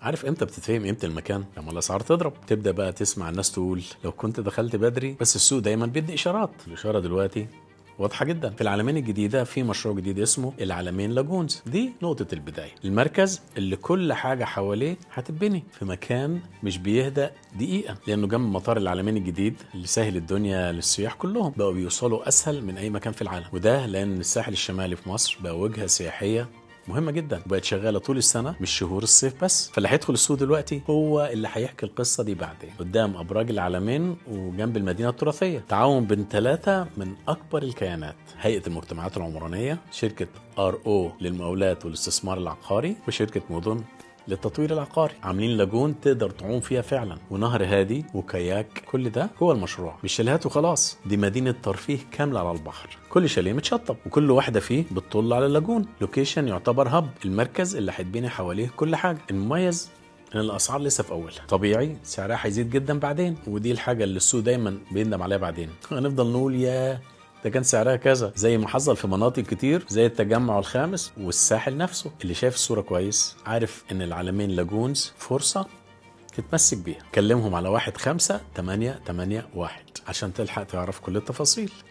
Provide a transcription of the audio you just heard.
عارف امتى بتتفهم قيمه المكان؟ لما الاسعار تضرب، تبدا بقى تسمع الناس تقول لو كنت دخلت بدري. بس السوق دايما بيدي اشارات، الاشاره دلوقتي واضحة جدا. في العلمين الجديدة في مشروع جديد اسمه العلمين لاجونز. دي نقطة البداية، المركز اللي كل حاجة حواليه هتتبني في مكان مش بيهدأ دقيقة، لأنه جنب مطار العلمين الجديد اللي سهل الدنيا للسياح كلهم. بقوا بيوصلوا أسهل من أي مكان في العالم، وده لأن الساحل الشمالي في مصر بقى وجهة سياحية مهمة جدا، وبقت شغالة طول السنة مش شهور الصيف بس. فاللي هيدخل السوق دلوقتي هو اللي هيحكي القصة دي بعدين قدام أبراج العلمين وجنب المدينة التراثية. تعاون بين 3 من أكبر الكيانات: هيئة المجتمعات العمرانية، شركة RO للمقاولات والاستثمار العقاري، وشركة مدن للتطوير العقاري. عاملين لاجون تقدر تعوم فيها فعلا، ونهر هادي وكاياك. كل ده هو المشروع، مش شاليهات وخلاص، دي مدينة ترفيه كاملة على البحر. كل شاليه متشطب وكل واحدة فيه بتطل على اللاجون. لوكيشن يعتبر هب، المركز اللي هيتبني حواليه كل حاجة. المميز ان الاسعار لسه في اولها، طبيعي سعرها هيزيد جدا بعدين، ودي الحاجة اللي السوق دايما بيندم عليها بعدين. هنفضل نقول يا ده كان سعرها كذا، زي ما حصل في مناطق كتير زي التجمع الخامس والساحل نفسه. اللي شايف الصورة كويس عارف ان العلمين لاجونز فرصة تتمسك بيها. كلمهم على 15881 عشان تلحق تعرف كل التفاصيل.